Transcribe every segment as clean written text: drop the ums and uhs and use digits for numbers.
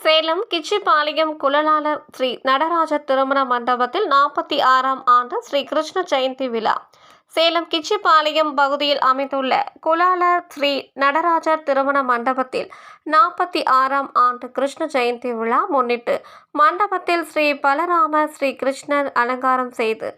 சேலம் கிச்சிபாளையம் குழலாளர் ஸ்ரீ நடராஜர் திருமண மண்டபத்தில் 46ஆம் ஆண்டு ஸ்ரீ கிருஷ்ண ஜெயந்தி விழா. சேலம் கிச்சிபாளையம் பகுதியில் அமைந்துள்ள குழலாளர் ஸ்ரீ நடராஜர் திருமண மண்டபத்தில் 46ஆம் ஆண்டு கிருஷ்ண ஜெயந்தி விழா முன்னிட்டு மண்டபத்தில் ஸ்ரீ பலராம ஸ்ரீ கிருஷ்ணர் அலங்காரம் செய்து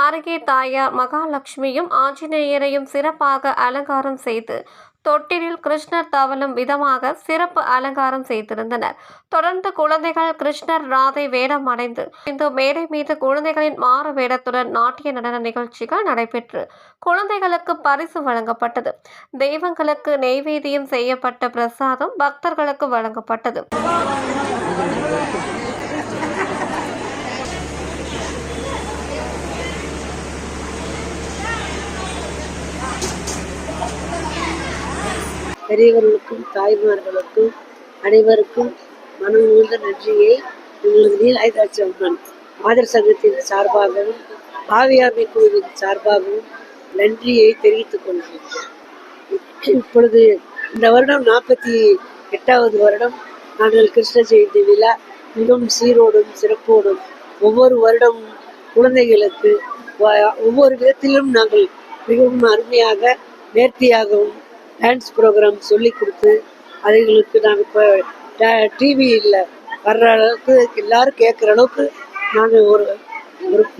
அருகே தாயார் மகாலட்சுமியும் ஆஞ்சநேயரையும் சிறப்பாக அலங்காரம் செய்து தொட்டிலில் கிருஷ்ணர் தவழும் விதமாக சிறப்பு அலங்காரம் செய்திருந்தனர். தொடர்ந்து குழந்தைகள் கிருஷ்ணர் ராதை வேடம் அடைந்து இந்த மேடை மீது குழந்தைகளின் மாறு வேடத்துடன் நாட்டிய நடன நிகழ்ச்சிகள் நடைபெற்று குழந்தைகளுக்கு பரிசு வழங்கப்பட்டது. தெய்வங்களுக்கு நெய்வேத்தியம் செய்யப்பட்ட பிரசாதம் பக்தர்களுக்கு வழங்கப்பட்டது. பெரியவர்களுக்கும் தாய்மார்களுக்கும் அனைவருக்கும் மனம் உள்ள நன்றியை எங்களது நீலாயுதாட்சியம்மன் மாதர் சங்கத்தின் சார்பாகவும் ஆவியாமை குழுவின் சார்பாகவும் நன்றியை தெரிவித்துக் கொள்கிறேன். இப்பொழுது இந்த வருடம் 48வது வருடம் நாங்கள் கிருஷ்ண ஜெயந்தி விழா மிகவும் சீரோடும் சிறப்போடும் ஒவ்வொரு வருடமும் குழந்தைகளுக்கு ஒவ்வொரு விதத்திலும் நாங்கள் மிகவும் அருமையாக நேர்த்தியாகவும் டான்ஸ் ப்ரோக்ராம் சொல்லி கொடுத்து அதுகளுக்கு நாங்கள் இப்போ டிவியில் வர்ற அளவுக்கு எல்லாரும் கேட்குற அளவுக்கு நாங்கள் ஒரு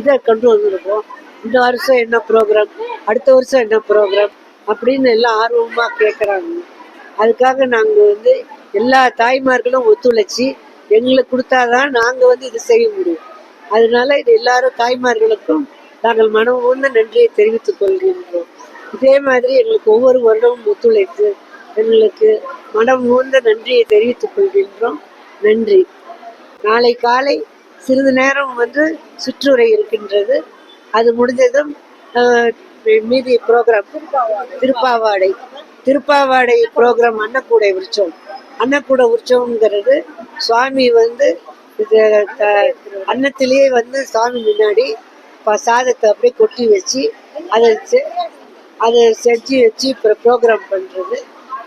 இதை கொண்டு வந்திருக்கோம். இந்த வருஷம் என்ன ப்ரோக்ராம், அடுத்த வருஷம் என்ன ப்ரோக்ராம் அப்படின்னு எல்லாம் ஆர்வமாக கேட்குறாங்க. அதுக்காக நாங்கள் எல்லா தாய்மார்களும் ஒத்துழைச்சி எங்களுக்கு கொடுத்தாதான் நாங்கள் இது செய்ய முடியும். அதனால இது எல்லாரும் தாய்மார்களுக்கும் நாங்கள் மனம் உள்ள நன்றியை தெரிவித்துக் கொள்கின்றோம். இதே மாதிரி எங்களுக்கு ஒவ்வொரு வருடமும் ஒத்துழைத்து எங்களுக்கு மனம் ஊர்ந்த நன்றியை தெரிவித்துக் கொள்கின்றோம். நன்றி. நாளை காலை சிறிது நேரம் சுற்றுரை இருக்கின்றது. அது முடிஞ்சதும் மீதி ப்ரோக்ராம் திருப்பாவாடை ப்ரோக்ராம் அன்னக்கூடை உற்சவங்கிறது சுவாமி அன்னத்திலேயே சுவாமி முன்னாடி சாதத்தை அப்படியே கொட்டி வச்சு அதை செஞ்சு வச்சு ப்ரோக்ராம் பண்ணுறது.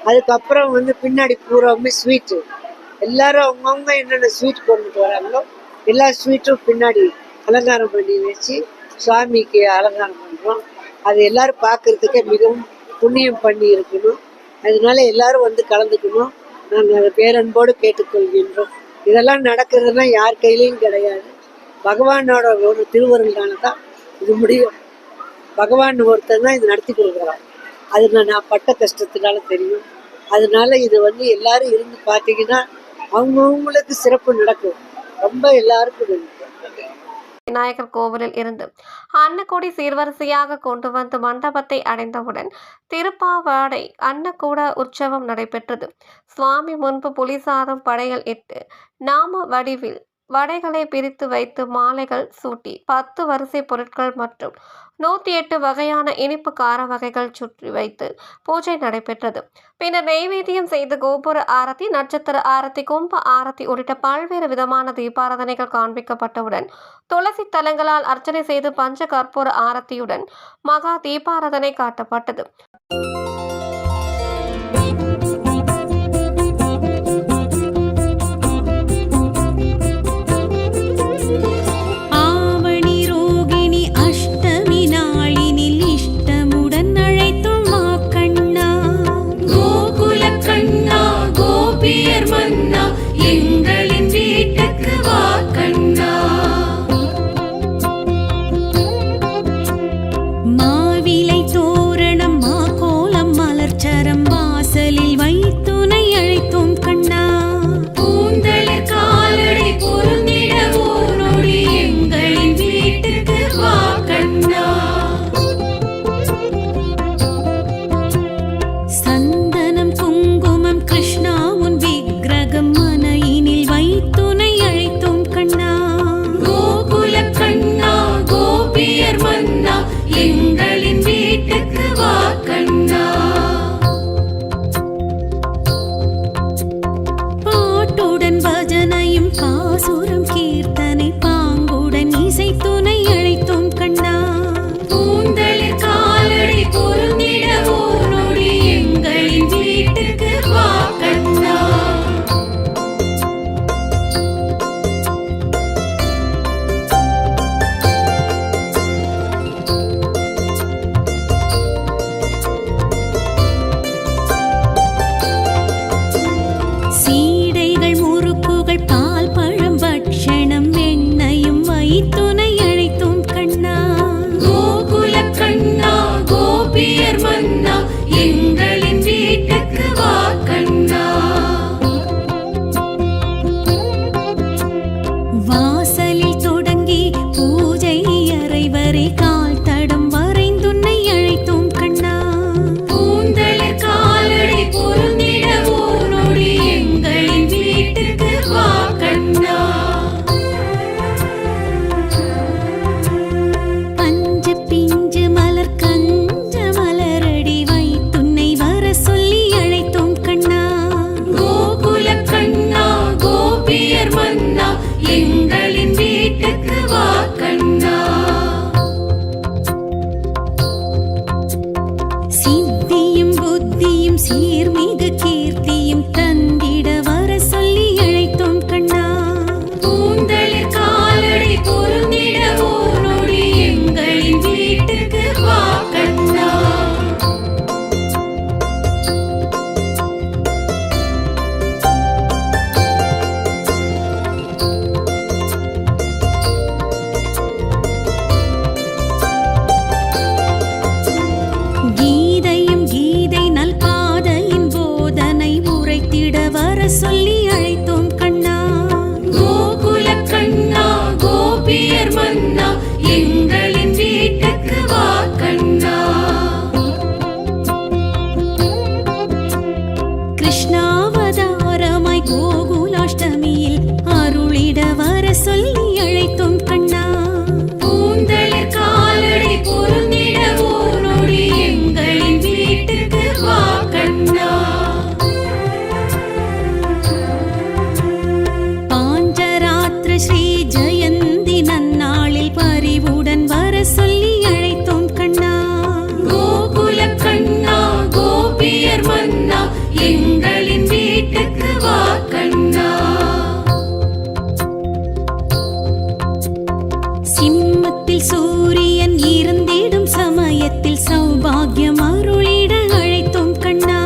அதுக்கப்புறம் பின்னாடி பூராவுமே ஸ்வீட்டு எல்லாரும் அவங்கவுங்க என்னென்ன ஸ்வீட் கொண்டுட்டு வராங்களோ எல்லா ஸ்வீட்டும் பின்னாடி அலங்காரம் பண்ணி வச்சு சுவாமிக்கு அலங்காரம் பண்ணுறோம். அது எல்லாரும் பார்க்கறதுக்கே மிகவும் புண்ணியம் பண்ணி இருக்கணும். அதனால எல்லாரும் கலந்துக்கணும். நாங்கள் அதை பேரன்போடு கேட்டுக்கொள்கின்றோம். இதெல்லாம் நடக்கிறதுனா யார் கையிலையும் கிடையாது. பகவானோட ஒரு திருவருளான தான் இது முடியும். பகவான் ஒருத்தர் தான் இது நடத்தி கொடுக்குறான். அது நான் பட்ட கஷ்டத்தினால தெரியும். அதனால இது எல்லாரும் இருந்து பார்த்தீங்கன்னா அவங்கவுங்களுக்கு சிறப்பு நடக்கும். ரொம்ப எல்லாருக்கும் விநாயகர் கோவிலில் இருந்து அன்னக்கூடை சீர்வரிசையாக கொண்டு வந்து மண்டபத்தை அடைந்தவுடன் திருப்பாவாடை அன்னக்கூட உற்சவம் நடைபெற்றது. சுவாமி முன்பு புலிசாதம் படைகள் இட்டு நாம வடிவில் வடைகளை பிரித்து வைத்து மாலைகள் சூட்டி 10 வரிசை பொருட்கள் மற்றும் 108 வகையான இனிப்பு கார வகைகள் சுற்றி வைத்து பூஜை நடைபெற்றது. பின்னர் நெய்வேத்தியம் செய்து கோபுர ஆரத்தி, நட்சத்திர ஆரத்தி, கும்ப ஆரத்தி உள்ளிட்ட பல்வேறு விதமான தீபாராதனைகள் காண்பிக்கப்பட்டவுடன் துளசி தலங்களால் அர்ச்சனை செய்து பஞ்ச கற்பூர ஆரத்தியுடன் மகா தீபாராதனை காட்டப்பட்டது. கிருஷ்ணாவதாரமாய் கோகுலாஷ்டமியில் அருளிட வர சொல்லி அழைத்தோம் கண்ணா. பூந்தளிர் காலடி பொருந்திட ஓர் நொடி எங்களின் வீட்டுக்கு வா கண்ணா. பாஞ்சராத்திர ஸ்ரீ ஜெயந்தி நன்னாளில் பரிவுடன் வர சொல்லி அழைத்தோம் கண்ணா. கோகுல கண்ணா கோபியர் மன்னா எங்களின் வீட்டுக்கு வா கண்ணா. சிம்மத்தில் சூரியன் இருந்திடும் சமயத்தில் சௌபாகியம் அருளிட அழைத்தோம் கண்ணா.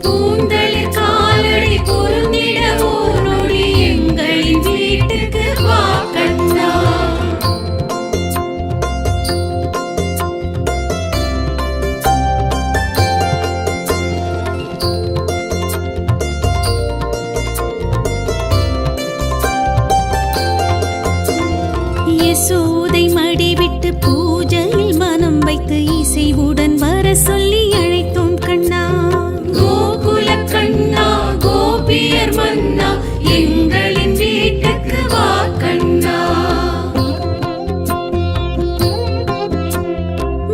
பூந்தளிர் காலடி பொருந்திட ஓர் நொடி எங்களின் வீட்டுக்கு வா கண்ணா. யசோதை மடிவிட்டு பூஜையில் மனம் வைத்து இசைவுடன் வர சொல்லி அழைத்தோம் கண்ணா. கோகுல கண்ணா கோபியர் மன்னா எங்களின் வீட்டுக்கு வா கண்ணா.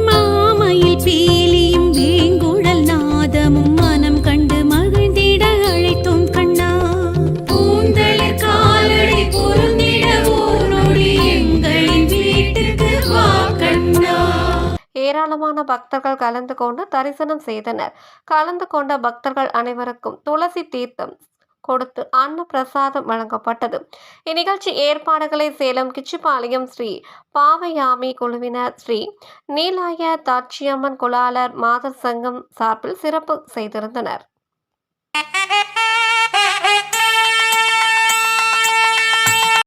மாமையில் பீலியும் வேங்குழல் நாதமும் மனம் கண்டு மகிழ்ந்திட அழைத்தோம் கண்ணா. பூந்தளிர் காலடி பொருந்திட ஓர் நொடி எங்களின் வீட்டுக்கு வா கண்ணா. ஏராளமான பக்தர்கள் கலந்து கொண்டு தரிசனம் செய்தனர். கலந்து கொண்ட பக்தர்கள் அனைவருக்கும் துளசி தீர்த்தம் கொடுத்து அன்ன பிரசாதம் வழங்கப்பட்டது. இந்நிகழ்ச்சி ஏற்பாடுகளை சேலம் கிச்சிபாளையம் ஸ்ரீ பாவயாமி குழுவினர் ஸ்ரீ நீலாய தாட்சியம்மன் குலாலர் மாதர் சங்கம் சார்பில் சிறப்பு செய்திருந்தனர்.